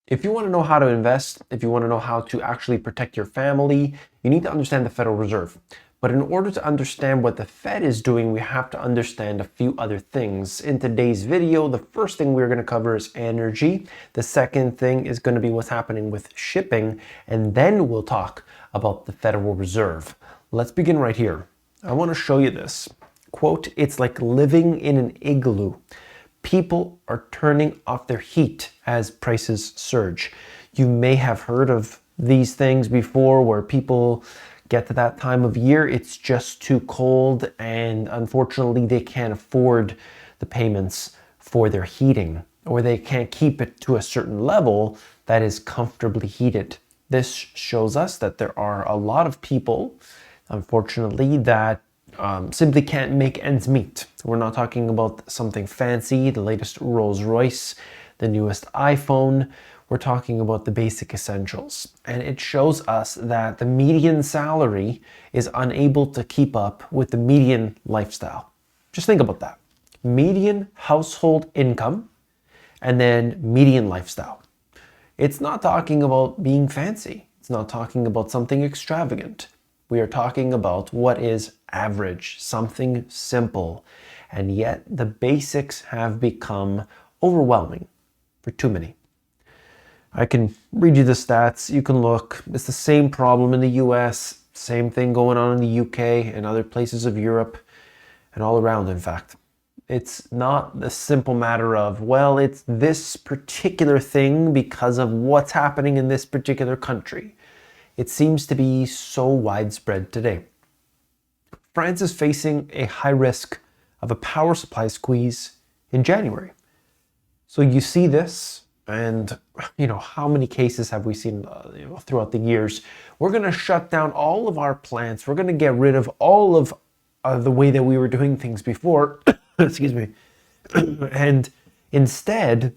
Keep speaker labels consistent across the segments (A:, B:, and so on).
A: If you want to know how to invest, if you want to know how to actually protect your family, you need to understand the Federal Reserve. But in order to understand what the Fed is doing, we have to understand a few other things. In today's video, the first thing we're going to cover is energy. The second thing is going to be what's happening with shipping. And then we'll talk about the Federal Reserve. Let's begin right here. I want to show you this. Quote, "It's like living in an igloo. People are turning off their heat as prices surge." You may have heard of these things before where people get to that time of year, it's just too cold, and unfortunately they can't afford the payments for their heating, or they can't keep it to a certain level that is comfortably heated. This shows us that there are a lot of people, unfortunately, that simply can't make ends meet. We're not talking about something fancy, the latest Rolls Royce, the newest iPhone. We're talking about the basic essentials. And it shows us that the median salary is unable to keep up with the median lifestyle. Just think about that. Median household income and then median lifestyle. It's not talking about being fancy. It's not talking about something extravagant. We are talking about what is average, something simple, and yet the basics have become overwhelming for too many. I can read you the stats, you can look. It's the same problem in the US, same thing going on in the UK and other places of Europe and all around, in fact. It's not the simple matter of, well, it's this particular thing because of what's happening in this particular country. It seems to be so widespread today. France is facing a high risk of a power supply squeeze in January. So you see this, and how many cases have we seen throughout the years? We're going to shut down all of our plants. We're going to get rid of all of the way that we were doing things before. Excuse me. And instead,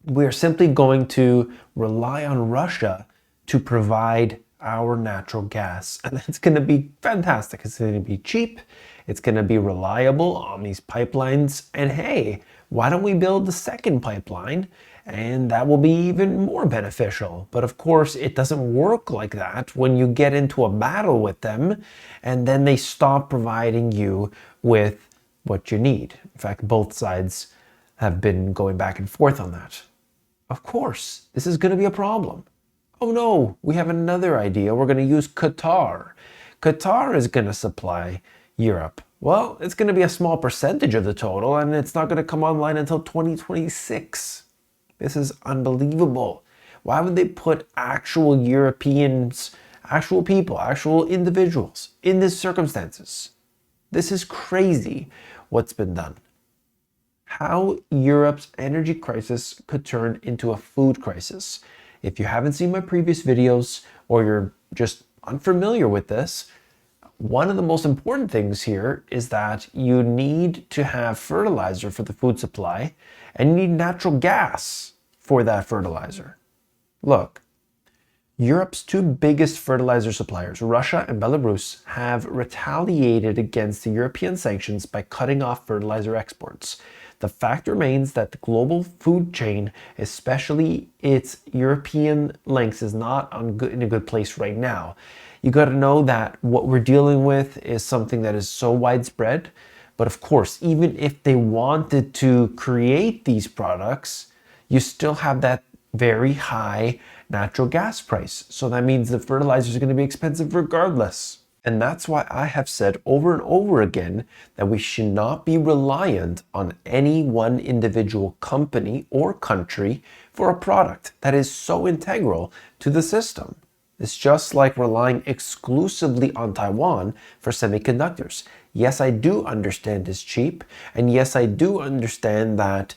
A: we're simply going to rely on Russia to provide our natural gas. And it's going to be fantastic. It's going to be cheap. It's going to be reliable on these pipelines. And hey, why don't we build the second pipeline? And that will be even more beneficial. But of course, it doesn't work like that when you get into a battle with them and then they stop providing you with what you need. In fact, both sides have been going back and forth on that. Of course, this is going to be a problem. Oh no, we have another idea. We're going to use Qatar. Qatar is going to supply Europe. Well, it's going to be a small percentage of the total, and it's not going to come online until 2026. This is unbelievable. Why would they put actual Europeans, actual people, actual individuals in these circumstances? This is crazy what's been done. How Europe's energy crisis could turn into a food crisis. If you haven't seen my previous videos or you're just unfamiliar with this, one of the most important things here is that you need to have fertilizer for the food supply and you need natural gas for that fertilizer. Look, Europe's two biggest fertilizer suppliers, Russia and Belarus, have retaliated against the European sanctions by cutting off fertilizer exports. The fact remains that the global food chain, especially its European links, is not in a good place right now. You got to know that what we're dealing with is something that is so widespread. But of course, even if they wanted to create these products, you still have that very high natural gas price. So that means the fertilizer is going to be expensive regardless. And that's why I have said over and over again that we should not be reliant on any one individual company or country for a product that is so integral to the system. It's just like relying exclusively on Taiwan for semiconductors. Yes, I do understand it's cheap, and yes, I do understand that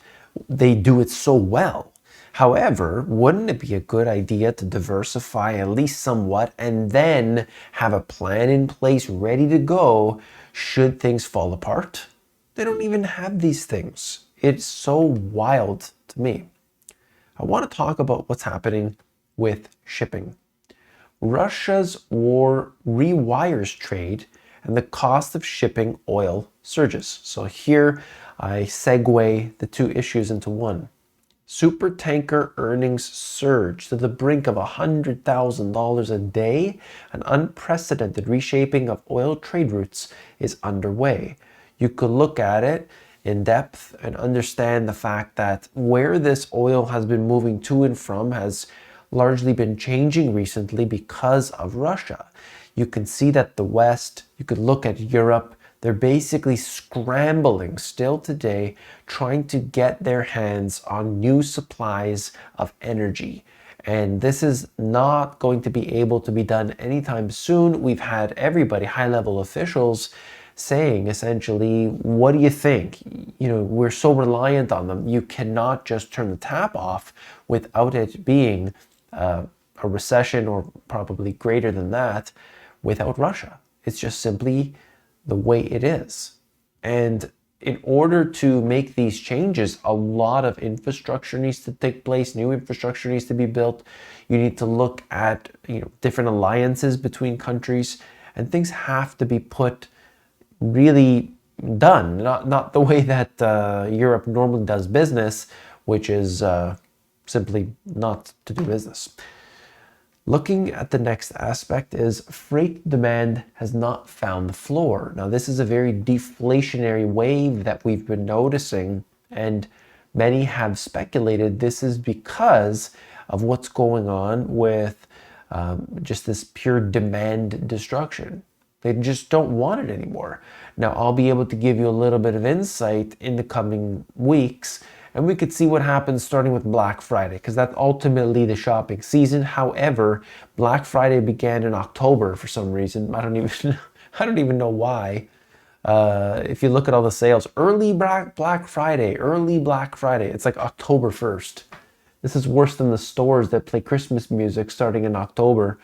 A: they do it so well. However, wouldn't it be a good idea to diversify at least somewhat and then have a plan in place ready to go should things fall apart? They don't even have these things. It's so wild to me. I want to talk about what's happening with shipping. Russia's war rewires trade and the cost of shipping oil surges. So here I segue the two issues into one. Supertanker earnings surge to the brink of $100,000 a day. An unprecedented reshaping of oil trade routes is underway. You could look at it in depth and understand the fact that where this oil has been moving to and from has largely been changing recently because of Russia. You can see that the West, you could look at Europe, they're basically scrambling still today, trying to get their hands on new supplies of energy. And this is not going to be able to be done anytime soon. We've had everybody, high-level officials, saying essentially, what do you think? We're so reliant on them. You cannot just turn the tap off without it being a recession, or probably greater than that, without Russia. It's just simply the way it is. And in order to make these changes, a lot of infrastructure needs to take place, new infrastructure needs to be built. You need to look at different alliances between countries, and things have to be put really done, not the way that Europe normally does business, which is simply not to do business. Looking at the next aspect is freight demand has not found the floor. Now, this is a very deflationary wave that we've been noticing, and many have speculated this is because of what's going on with just this pure demand destruction. They just don't want it anymore. Now, I'll be able to give you a little bit of insight in the coming weeks, and we could see what happens starting with Black Friday, because that's ultimately the shopping season. However, Black Friday began in October for some reason. I don't even know why. If you look at all the sales, early Black Friday, it's like October 1st. This is worse than the stores that play Christmas music starting in October.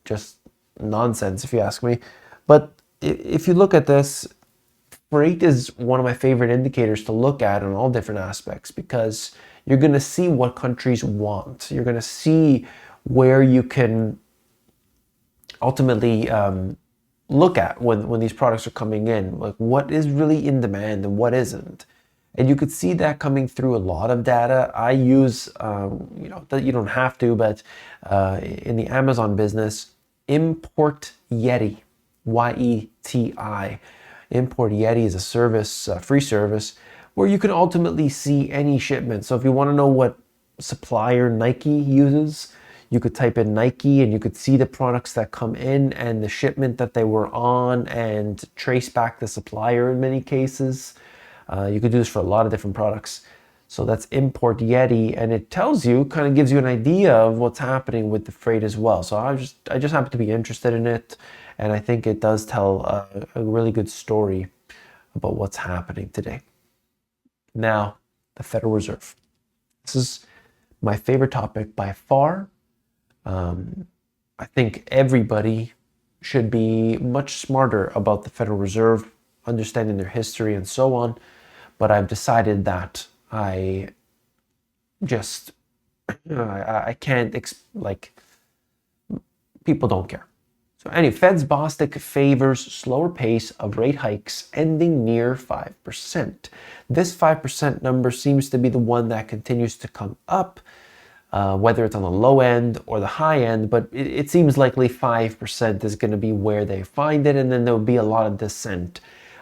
A: Just nonsense if you ask me. But if you look at this, freight is one of my favorite indicators to look at in all different aspects, because you're going to see what countries want. You're going to see where you can ultimately look at when these products are coming in, like what is really in demand and what isn't. And you could see that coming through a lot of data. I use, that you don't have to, but in the Amazon business, Import Yeti, YETI. Import Yeti is a service, a free service, where you can ultimately see any shipment. So if you want to know what supplier Nike uses, you could type in Nike and you could see the products that come in and the shipment that they were on, and trace back the supplier in many cases. You could do this for a lot of different products. So that's Import Yeti, and it tells you, kind of gives you an idea of what's happening with the freight as well. So I just happen to be interested in it, and I think it does tell a really good story about what's happening today. Now, the Federal Reserve. This is my favorite topic by far. I think everybody should be much smarter about the Federal Reserve, understanding their history and so on. But I've decided that I can't, people don't care. So anyway, Fed's Bostic favors slower pace of rate hikes ending near 5%. This 5% number seems to be the one that continues to come up, whether it's on the low end or the high end, but it seems likely 5% is going to be where they find it, and then there'll be a lot of dissent.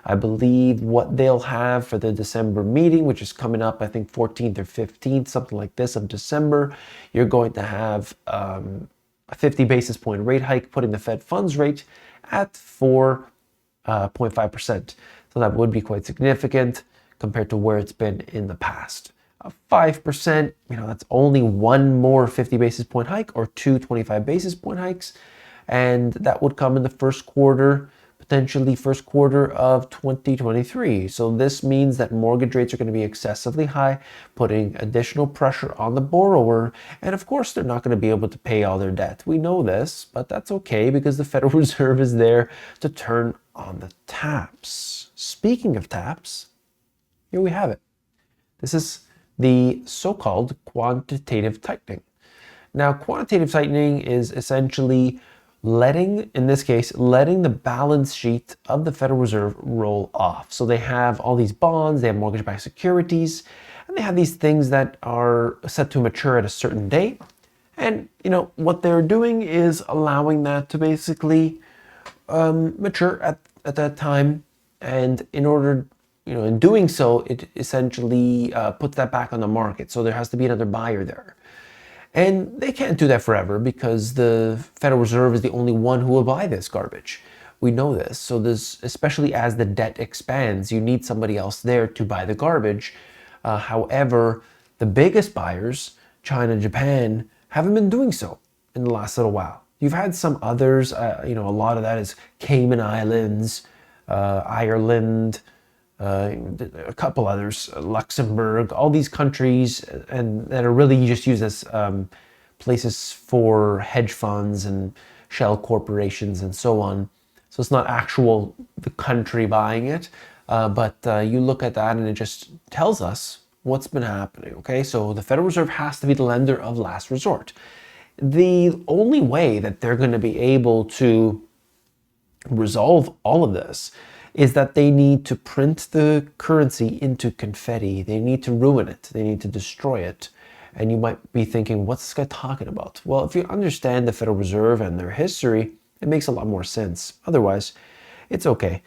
A: I believe what they'll have for the December meeting, which is coming up, I think 14th or 15th, something like this, of December, you're going to have a 50 basis point rate hike, putting the Fed funds rate at 4.5%. So that would be quite significant compared to where it's been in the past. 5%, that's only one more 50 basis point hike or two 25 basis point hikes. And that would come in the first quarter, potentially first quarter of 2023. So this means that mortgage rates are going to be excessively high, putting additional pressure on the borrower. And of course, they're not going to be able to pay all their debt. We know this, but that's okay because the Federal Reserve is there to turn on the taps. Speaking of taps, here we have it. This is the so-called quantitative tightening. Now, quantitative tightening is essentially letting the balance sheet of the Federal Reserve roll off. So they have all these bonds, they have mortgage-backed securities, And they have these things that are set to mature at a certain date. And, what they're doing is allowing that to basically mature at that time. And in order, in doing so, it essentially puts that back on the market. So there has to be another buyer there. And they can't do that forever because the Federal Reserve is the only one who will buy this garbage. We know this. So especially as the debt expands, you need somebody else there to buy the garbage. However, the biggest buyers, China, Japan, haven't been doing so in the last little while. You've had some others, a lot of that is Cayman Islands, Ireland, a couple others, Luxembourg, all these countries, and that are really just used as places for hedge funds and shell corporations and so on. So it's not the country buying it, but you look at that and it just tells us what's been happening, okay? So the Federal Reserve has to be the lender of last resort. The only way that they're going to be able to resolve all of this is that they need to print the currency into confetti. They need to ruin it. They need to destroy it. And you might be thinking, what's this guy talking about? Well, if you understand the Federal Reserve and their history, it makes a lot more sense. Otherwise, it's okay.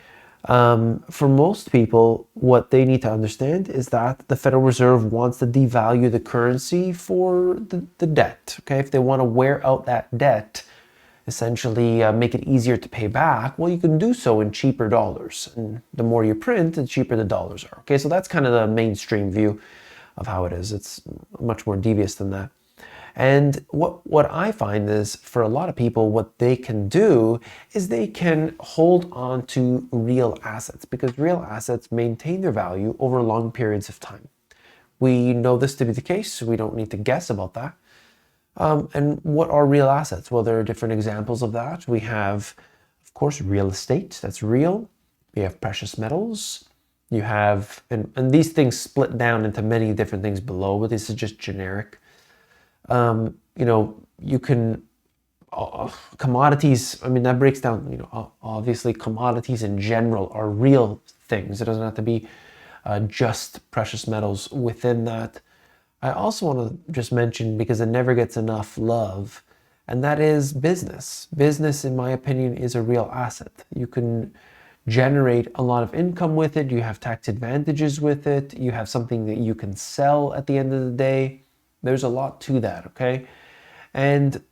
A: For most people, what they need to understand is that the Federal Reserve wants to devalue the currency for the debt. Okay, if they want to wear out that debt, essentially make it easier to pay back, well, you can do so in cheaper dollars. And the more you print, the cheaper the dollars are. Okay, so that's kind of the mainstream view of how it is. It's much more devious than that. And what I find is, for a lot of people, what they can do is they can hold on to real assets, because real assets maintain their value over long periods of time. We know this to be the case, so we don't need to guess about that. And what are real assets? Well, there are different examples of that. We have, of course, real estate. That's real. We have precious metals. You have, and these things split down into many different things below, but this is just generic. You can, commodities, that breaks down, obviously commodities in general are real things. It doesn't have to be just precious metals within that. I also want to just mention, because it never gets enough love, and that is business. Business, in my opinion, is a real asset. You can generate a lot of income with it. You have tax advantages with it. You have something that you can sell at the end of the day. There's a lot to that, okay? And,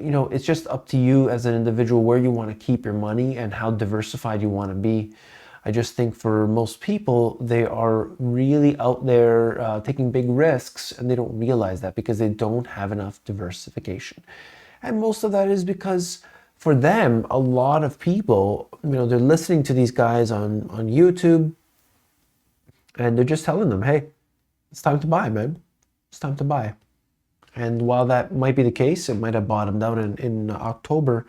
A: it's just up to you as an individual where you want to keep your money and how diversified you want to be. I just think for most people, they are really out there taking big risks, and they don't realize that because they don't have enough diversification. And most of that is because for them, a lot of people, they're listening to these guys on YouTube, and they're just telling them, hey, it's time to buy, man. It's time to buy. And while that might be the case, it might have bottomed out in October,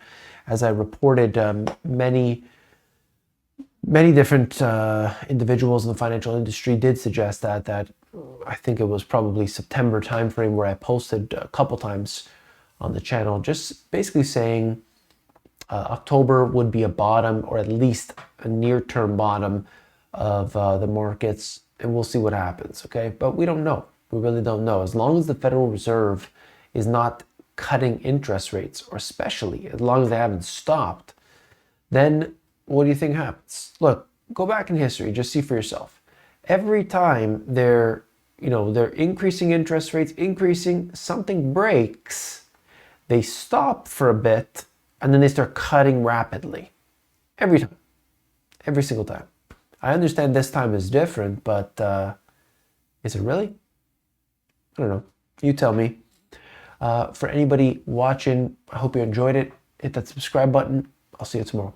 A: as I reported. Many different individuals in the financial industry did suggest that I think it was probably September timeframe, where I posted a couple times on the channel, just basically saying October would be a bottom, or at least a near-term bottom of the markets, and we'll see what happens, okay? But we don't know. We really don't know. As long as the Federal Reserve is not cutting interest rates, or especially as long as they haven't stopped, then what do you think happens? Look, go back in history, just see for yourself. Every time they're increasing interest rates, something breaks, they stop for a bit, and then they start cutting rapidly. Every time. Every single time. I understand this time is different, but is it really? I don't know. You tell me. For anybody watching, I hope you enjoyed it. Hit that subscribe button. I'll see you tomorrow.